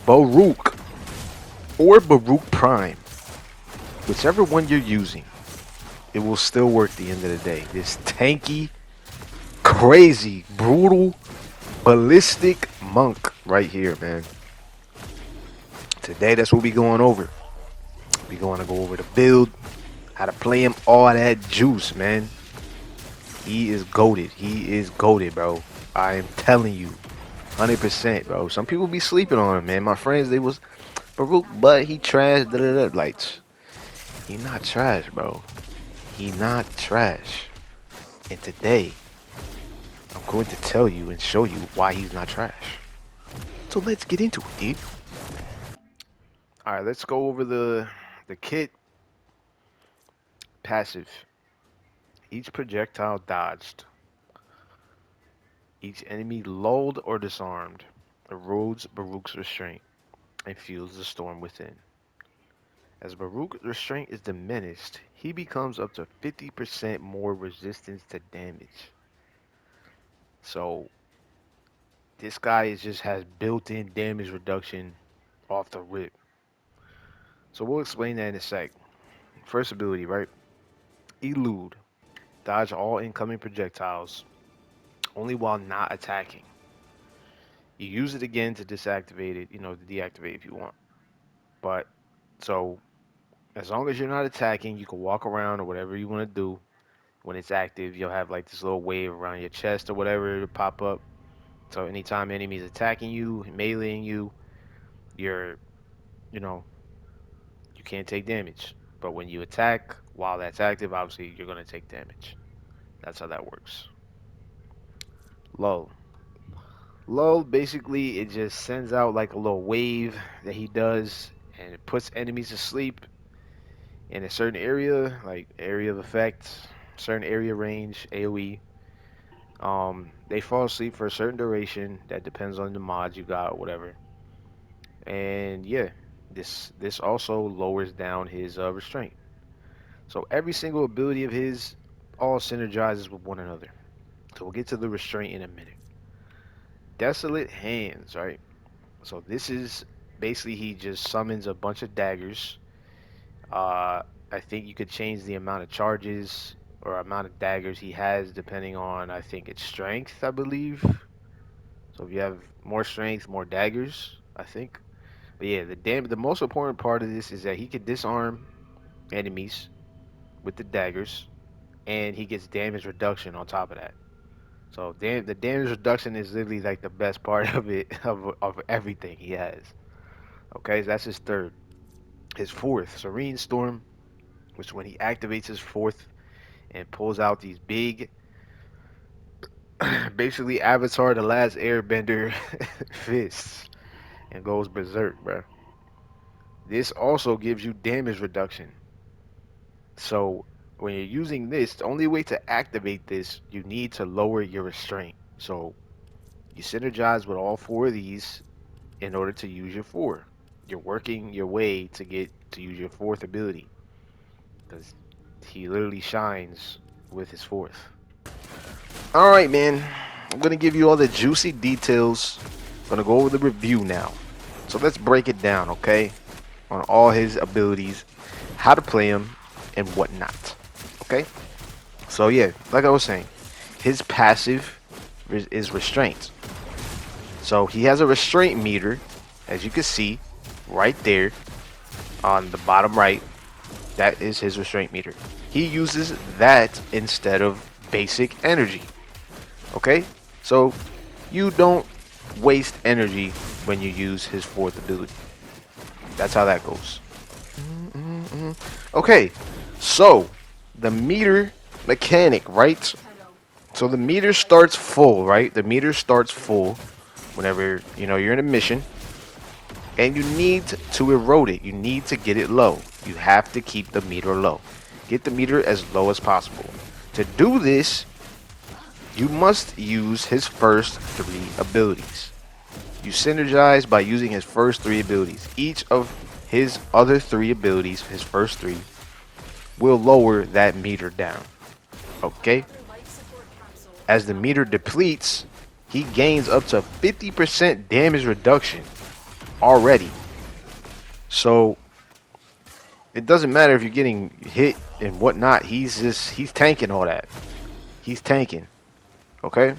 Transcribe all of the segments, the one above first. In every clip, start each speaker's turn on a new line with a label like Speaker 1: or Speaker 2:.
Speaker 1: Baruuk or Baruuk Prime, whichever one you're using, it will still work at the end of the day. This tanky, crazy, brutal, ballistic monk right here, man. Today, that's what we going over. We going to go over the build, how to play him, all that juice, man. He is goated. He is goated, bro. I am telling you, 100%, bro. Some people be sleeping on him, man. My friends, they was Baruuk, but he trash. Da, da, da. Like, he not trash, bro. He not trash. And today, I'm going to tell you and show you why he's not trash. So let's get into it, dude. All right, let's go over the kit. Passive. Each projectile dodged. Each enemy lulled or disarmed erodes Baruuk's restraint and fuels the storm within. As Baruuk's restraint is diminished, he becomes up to 50% more resistance to damage. So this guy just has built-in damage reduction off the rip. So we'll explain that in a sec. First ability, right? Elude. Dodge all incoming projectiles, only while not attacking. You use it again to disactivate it, to deactivate if you want. But, so, as long as you're not attacking, you can walk around or whatever you want to do. When it's active, you'll have like this little wave around your chest or whatever to pop up. So anytime enemies attacking you, meleeing you, you're, you know, you can't take damage. But when you attack, while that's active, obviously you're going to take damage. That's how that works. Lull. Lull, basically, it just sends out like a little wave that he does, and it puts enemies to sleep in a certain area, like area of effect, certain area range, AoE. They fall asleep for a certain duration. That depends on the mods you got, or whatever. And yeah, this also lowers down his restraint. So every single ability of his all synergizes with one another. So we'll get to the restraint in a minute. Desolate Hands, right? So this is basically he just summons a bunch of daggers. I think you could change the amount of charges or amount of daggers he has depending on, I think it's strength, I believe. So if you have more strength, more daggers, I think. But yeah, the most important part of this is that he can disarm enemies with the daggers, and he gets damage reduction on top of that. So the damage reduction is literally like the best part of it, of everything he has. Okay, so that's his third. His fourth, Serene Storm, which when he activates his fourth and pulls out these big, basically Avatar the Last Airbender fists and goes berserk, bro. This also gives you damage reduction. So when you're using this, the only way to activate this, you need to lower your restraint. So you synergize with all four of these in order to use your four. You're working your way to get to use your fourth ability because he literally shines with his fourth. All right, man. I'm gonna give you all the juicy details. I'm gonna go over the review now. So let's break it down, okay? On all his abilities, how to play him, and whatnot. Okay? So yeah, like I was saying, his passive is restraint. So he has a restraint meter, as you can see, right there on the bottom right. That is his restraint meter. He uses that instead of basic energy. Okay? So you don't waste energy when you use his fourth ability. That's how that goes. Okay, so the meter mechanic, right? So the meter starts full, right? The meter starts full whenever you're in a mission, and you need to erode it. You need to get it low. You have to keep the meter low. Get the meter as low as possible. To do this, you must use his first three abilities. You synergize by using his first three abilities. Each of his other three abilities, his first three, will lower that meter down. Okay? As the meter depletes, he gains up to 50% damage reduction already. So it doesn't matter if you're getting hit and whatnot. He's tanking all that. He's tanking. Okay.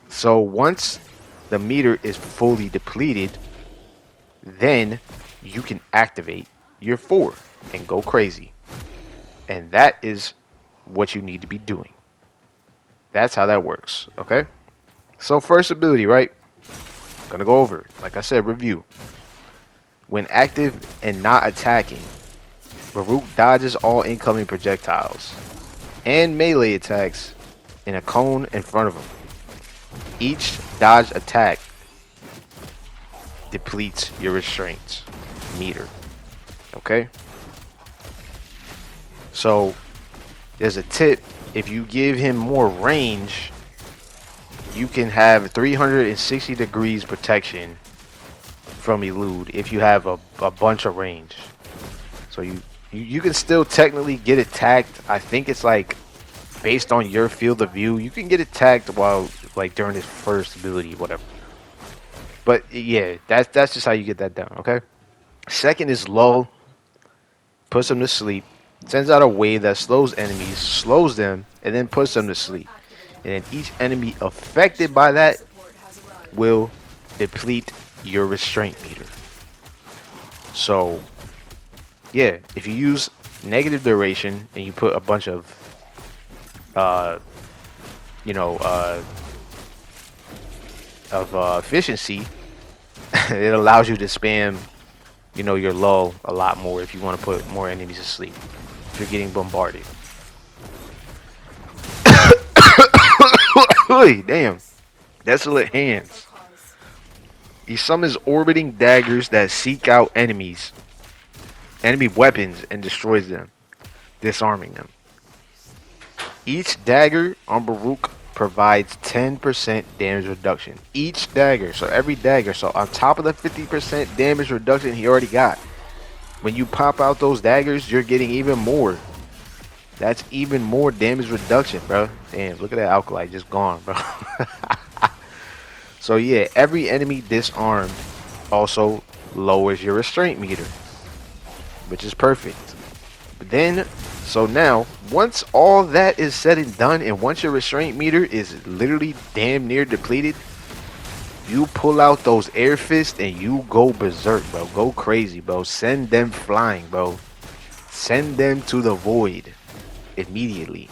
Speaker 1: So once the meter is fully depleted, then you can activate your 4 and go crazy. And that is what you need to be doing. That's how that works. Okay. So first ability, right? Gonna go over it. Like I said, review. When active and not attacking, Baruuk dodges all incoming projectiles and melee attacks in a cone in front of him. Each dodge attack depletes your restraint meter. Okay? So, there's a tip. If you give him more range, you can have 360 degrees protection from elude if you have a bunch of range. So you can still technically get attacked. I think it's like based on your field of view, you can get attacked while like during his first ability, whatever. But yeah, that's just how you get that down, okay? Second is lull, puts them to sleep, sends out a wave that slows enemies, slows them, and then puts them to sleep. And then each enemy affected by that will deplete your restraint meter. So yeah, if you use negative duration and you put a bunch of you know, efficiency, it allows you to spam, you know, your lull a lot more if you want to put more enemies to sleep. If you're getting bombarded. Damn. Desolate Hands. He summons orbiting daggers that seek out enemy weapons and destroys them, disarming them. Each dagger on Baruuk provides 10% damage reduction. Each dagger, so every dagger, so on top of the 50% damage reduction he already got, when you pop out those daggers, you're getting even more. That's even more damage reduction, bro. Damn, look at that alkali just gone, bro. So yeah, every enemy disarmed also lowers your restraint meter, which is perfect. But then, so now, once all that is said and done, and once your restraint meter is literally damn near depleted, you pull out those air fists and you go berserk, bro. Go crazy, bro. Send them flying, bro. Send them to the void immediately.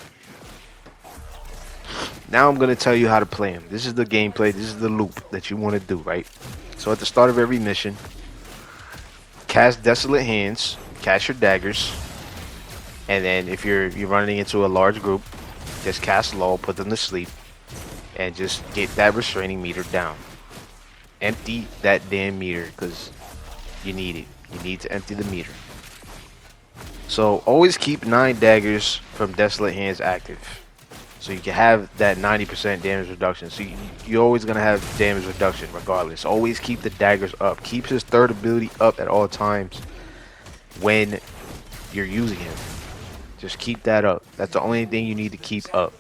Speaker 1: Now I'm going to tell you how to play him. This is the gameplay. This is the loop that you want to do, right? So at the start of every mission, cast Desolate Hands, cast your daggers, and then if you're running into a large group, just cast lull, put them to sleep, and just get that restraining meter down. Empty that damn meter because you need it. You need to empty the meter. So always keep 9 daggers from Desolate Hands active, so you can have that 90% damage reduction. So you're always going to have damage reduction regardless. Always keep the daggers up. Keep his third ability up at all times when you're using him. Just keep that up. That's the only thing you need to keep up.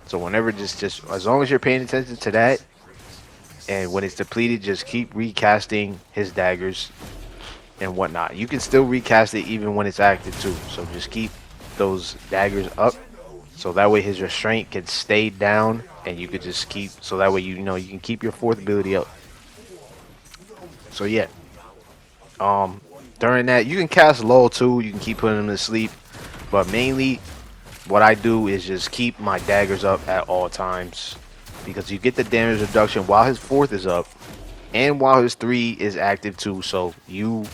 Speaker 1: So whenever, just as long as you're paying attention to that, and when it's depleted, just keep recasting his daggers and whatnot. You can still recast it even when it's active too. So just keep those daggers up, so that way his restraint can stay down, and you could just keep, so that way you know you can keep your 4th ability up. So yeah, during that you can cast lull too. You can keep putting him to sleep, but mainly what I do is just keep my daggers up at all times, because you get the damage reduction while his 4th is up and while his 3 is active too. So you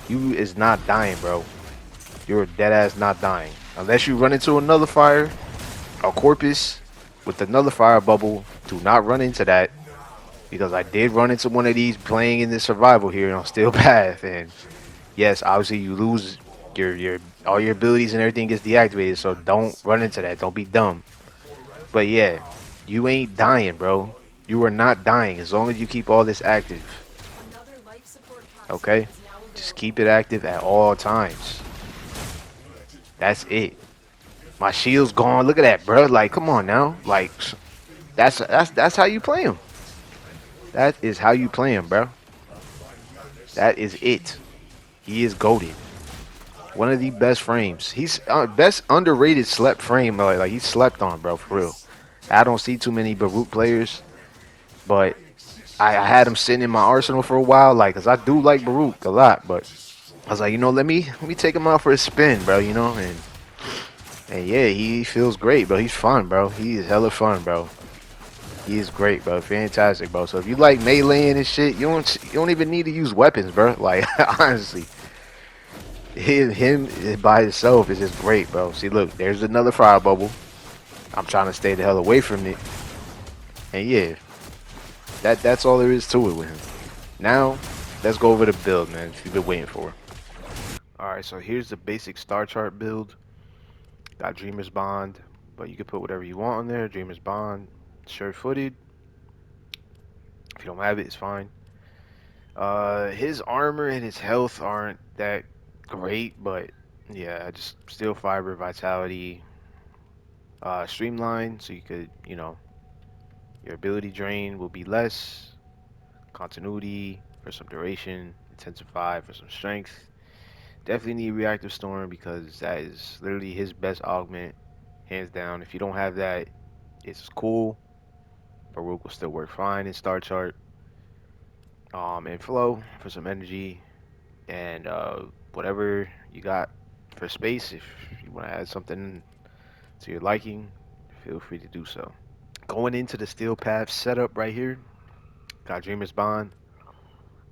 Speaker 1: is not dying, bro. You're dead ass not dying unless you run into another fire, a corpus with another fire bubble. Do not run into that, because I did run into one of these playing in this survival here on Steel Path, and yes, obviously you lose your all your abilities and everything gets deactivated. So don't run into that. Don't be dumb. But yeah, you ain't dying, bro. You are not dying as long as you keep all this active. Okay? Just keep it active at all times. That's it. My shield's gone. Look at that, bro. Like, come on now. Like, that's how you play him. That is how you play him, bro. That is it. He is goated. One of the best frames. He's best underrated slept frame. Like he slept on, bro, for real. I don't see too many Baruuk players, but I had him sitting in my arsenal for a while, like, cause I do like Baruuk a lot. But I was like, let me take him out for a spin, bro. And yeah, he feels great, bro. He's fun, bro. He is hella fun, bro. He is great, bro. Fantastic, bro. So if you like meleeing and shit, you don't even need to use weapons, bro. Like honestly, him by himself is just great, bro. See, look, there's another fire bubble. I'm trying to stay the hell away from it. And yeah, that's all there is to it with him. Now, let's go over the build, man. If you've been waiting for. All right, so here's the basic star chart build. Got Dreamer's Bond, but you can put whatever you want on there. Dreamer's Bond, sure-footed. If you don't have it, it's fine. His armor and his health aren't that great, but yeah, just steel fiber, vitality, streamline, so you could, your ability drain will be less. Continuity for some duration, intensify for some strength. Definitely need reactive storm because that is literally his best augment, hands down. If you don't have that, it's cool. Baruuk will still work fine in star chart. And flow for some energy, and whatever you got for space. If you want to add something to your liking, feel free to do so. Going into the steel path setup right here, got Dreamer's Bond,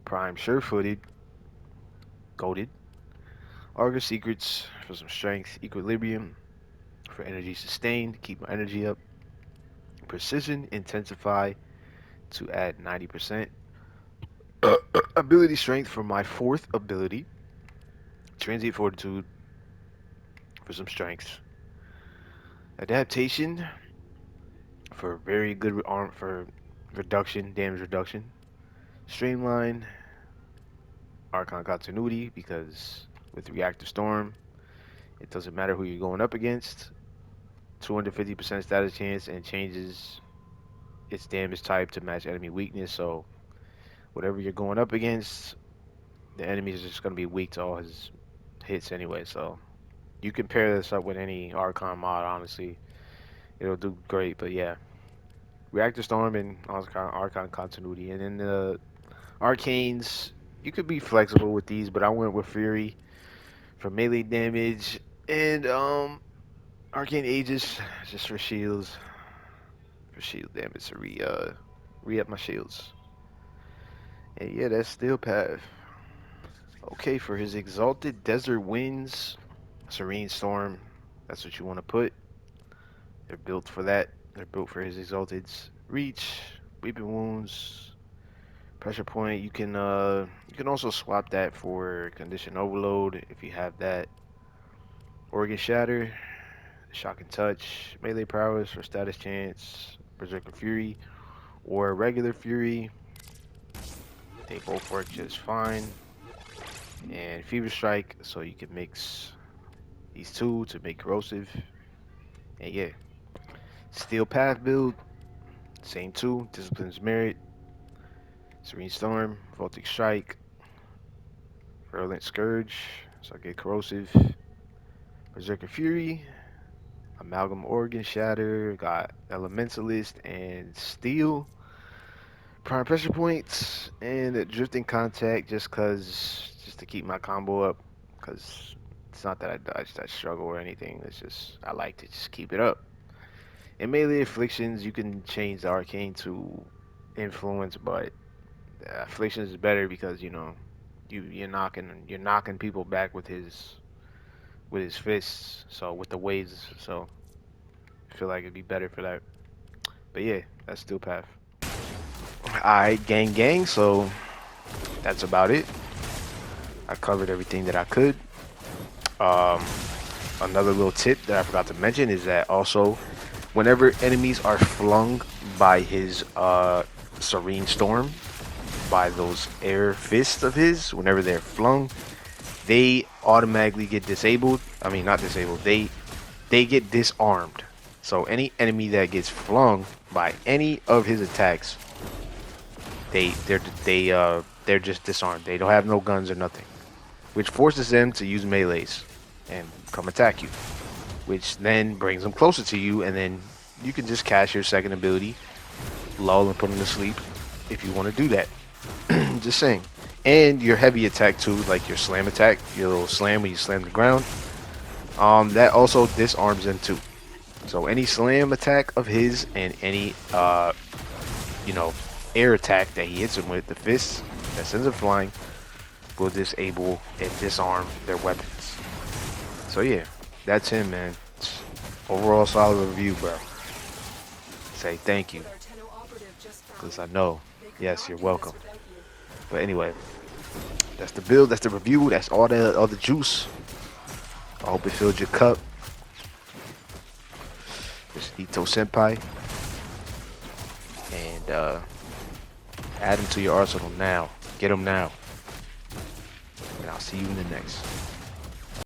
Speaker 1: Prime sure-footed, goaded, Argus Secrets for some strength, Equilibrium for energy sustained, keep my energy up, Precision Intensify to add 90%, Ability Strength for my fourth ability, Transient Fortitude for some strength, Adaptation for very good arm for reduction, damage reduction, Streamline, Archon Continuity because with Reactive Storm, it doesn't matter who you're going up against. 250% status chance and changes its damage type to match enemy weakness. So whatever you're going up against, the enemy is just going to be weak to all his hits anyway. So you can pair this up with any Archon mod, honestly. It'll do great. But yeah, Reactor Storm and Archon Continuity. And then the Arcanes, you could be flexible with these, but I went with Fury for melee damage. And Arcane Aegis just for shields. For shield damage to re-up my shields. And yeah, that's Steel Path. Okay, for his Exalted Desert Winds, Serene Storm, that's what you want to put. They're built for that. They're built for his Exalted's reach, weeping wounds, pressure point. You can also swap that for Condition Overload if you have that. Organ Shatter, Shock and Touch, melee prowess for status chance, Berserker Fury, or regular Fury. They both work just fine. And Fever Strike, so you can mix these two to make corrosive. And yeah, Steel Path build, same two, Discipline's Merit, Serene Storm, Voltic Strike, Virulent Scourge, so I get corrosive, Berserker Fury, Amalgam Organ Shatter, got Elementalist and Steel, Prime Pressure Points, and a Drifting Contact just to keep my combo up, cause it's not that I dodge that struggle or anything, it's just, I like to just keep it up. In melee afflictions, you can change the arcane to influence, but afflictions is better because you're knocking people back with his fists. So with the waves, so I feel like it'd be better for that. But yeah, that's Steel Path. Alright, gang. So that's about it. I covered everything that I could. Um, Another little tip that I forgot to mention is that also, whenever enemies are flung by his Serene Storm, by those air fists of his, whenever they're flung, they automatically get disabled. I mean, not disabled. They get disarmed. So any enemy that gets flung by any of his attacks, they they're just disarmed. They don't have no guns or nothing, which forces them to use melees and come attack you, which then brings them closer to you, and then you can just cast your second ability, lull and put them to sleep if you want to do that. Just saying. And your heavy attack too, like your slam attack, your little slam when you slam the ground, that also disarms them too. So any slam attack of his and any you know, air attack that he hits him with, the fists that sends him flying, will disable and disarm their weapons. So yeah, that's him, man. Overall solid review, bro. Say thank you, because I know. Yes, you're welcome. But anyway, that's the build, that's the review, that's all the juice. I hope it filled your cup. This is Ito Senpai. And add him to your arsenal now. Get him now. And I'll see you in the next.